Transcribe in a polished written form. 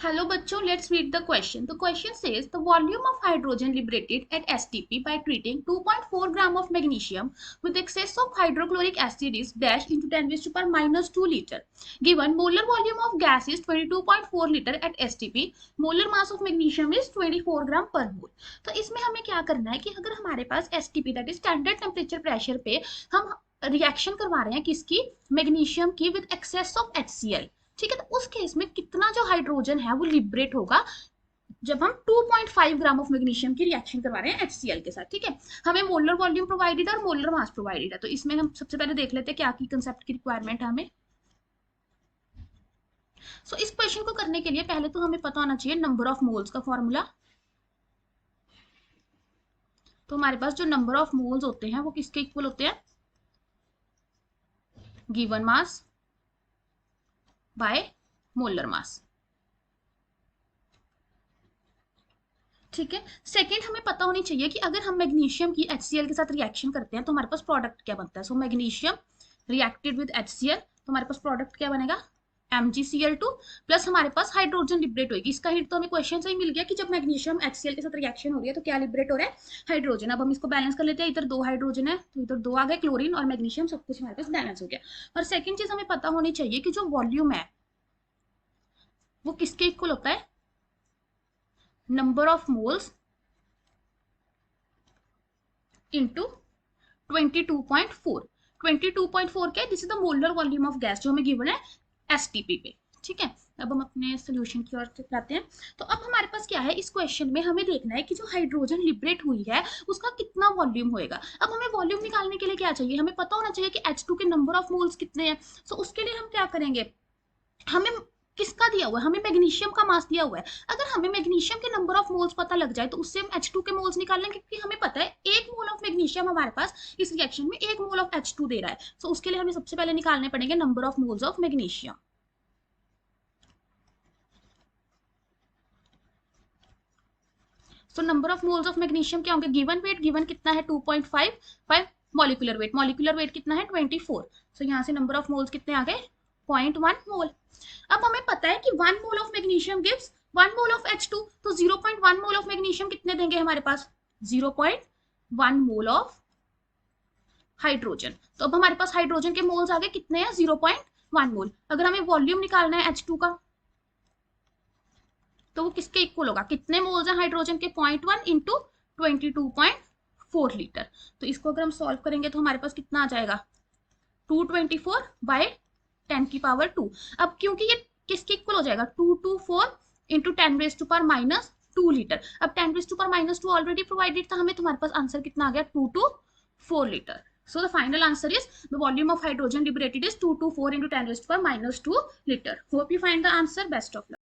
Hello बच्चों, let's read the question. The question says the volume of hydrogen liberated at STP by treating 2.4 gram of magnesium with excess of hydrochloric acid is dash into 10 raised to power minus 2 liter. Given molar volume of gas is 22.4 liter at STP, molar mass of magnesium is 24 gram per mole. तो इसमें हमें क्या करना है कि अगर हमारे पास STP that is standard temperature pressure पे हम रिएक्शन करवा रहे हैं किसकी, मैग्नीशियम की विद एक्सेस ऑफ HCl, ठीक है, तो उस केस में कितना जो हाइड्रोजन है वो लिबरेट होगा जब हम 2.5 ग्राम ऑफ मैग्नीशियम की रिएक्शन करवा रहे हैं HCl के साथ। ठीक है, हमें मोलर वॉल्यूम प्रोवाइडेड है और मोलर मास प्रोवाइडेड है। तो इसमें हम सबसे पहले देख लेते हैं क्या की कंसेप्ट की रिक्वायरमेंट है हमें। सो इस क्वेश्चन को करने के लिए पहले तो हमें पता होना चाहिए नंबर ऑफ मोल्स का फॉर्मूला। तो हमारे पास जो नंबर ऑफ मोल्स होते हैं वो किसके इक्वल होते हैं, given mass by molar mass. ठीक है, सेकंड हमें पता होनी चाहिए कि अगर हम मैग्नीशियम की HCl के साथ रिएक्शन करते हैं तो हमारे पास प्रोडक्ट क्या बनता है। सो मैग्नीशियम रिएक्टेड विद HCl, तो हमारे पास प्रोडक्ट क्या बनेगा, MgCl2 प्लस हमारे पास हाइड्रोजन लिबरेट होगी। इसका हिंट तो हमें क्वेश्चन से ही मिल गया कि जब मैग्नीशियम HCl के साथ रिएक्शन हो रही है तो क्या लिबरेट हो रहा है, हाइड्रोजन। अब हम इसको बैलेंस कर लेते हैं, इधर 2 हाइड्रोजन है तो इधर 2 आ गए, क्लोरीन और मैग्नीशियम सब कुछ हमारे पास बैलेंस हो गया। और सेकेंड चीज हमें पता होनी चाहिए कि जो वॉल्यूम है वो किसके इक्वल होता है, नंबर ऑफ मोल्स इंटू 22.4। 22.4 क्या है, this is the molar volume of gas जो हमें गिवन है एसटीपी पे। ठीक है, अब हम अपने सोल्यूशन की ओर जाते हैं। तो अब हमारे पास क्या है, इस क्वेश्चन में हमें देखना है कि जो हाइड्रोजन लिबरेट हुई है उसका कितना वॉल्यूम होएगा। अब हमें वॉल्यूम निकालने के लिए क्या चाहिए, हमें पता होना चाहिए कि H2 के नंबर ऑफ मोल्स कितने हैं। सो उसके लिए हम क्या करेंगे, हमें किसका दिया हुआ है, हमें मैग्नीशियम का मास दिया हुआ है। अगर हमें मैग्नीशियम के नंबर ऑफ मोल्स पता लग जाए तो उससे हम H2 के मोल्स निकाल लेंगे, क्योंकि हमें पता है 1 मोल ऑफ मैग्नीशियम हमारे पास इस रिएक्शन में 1 मोल ऑफ H2 दे रहा है। सो उसके लिए हमें सबसे पहले निकालने पड़ेंगे number of moles of magnesium. So number of moles of magnesium क्या होंगे, गिवन वेट, गिवन कितना है 2.5, मॉलिक्यूलर वेट, मॉलिक्यूलर वेट कितना है 24। सो यहाँ से नंबर ऑफ मोल्स कितने आ गए 0.1 मोल। अब हमें पता है कि 1 mole of magnesium gives 1 mole of H2, तो 0.1 मोल ऑफ मैग्नीशियम कितने देंगे हमारे पास, 0.1 मोल ऑफ हाइड्रोजन। तो अब हमारे पास हाइड्रोजन के मोल्स आ गए कितने हैं 0.1 मोल। अगर हमें वॉल्यूम निकालना है H2 का तो वो किसके इक्वल होगा, कितने मोल्स हैं हाइड्रोजन के, 0.1 इंटू 22.4 लीटर। तो इसको अगर हम सॉल्व करेंगे तो हमारे पास कितना आ जाएगा 224 बाय 10 की पावर 2। अब क्योंकि ये किसके इक्वल हो जाएगा 224 into 10 raise to power minus 2 litre. अब 10 raise to power minus 2 already provided था हमें, तुम्हारे पास आंसर कितना आ गया 224 litre. So the final answer is the volume of hydrogen liberated is 224 into 10 raised to power minus 2 liter. Hope you find the answer. Best of luck.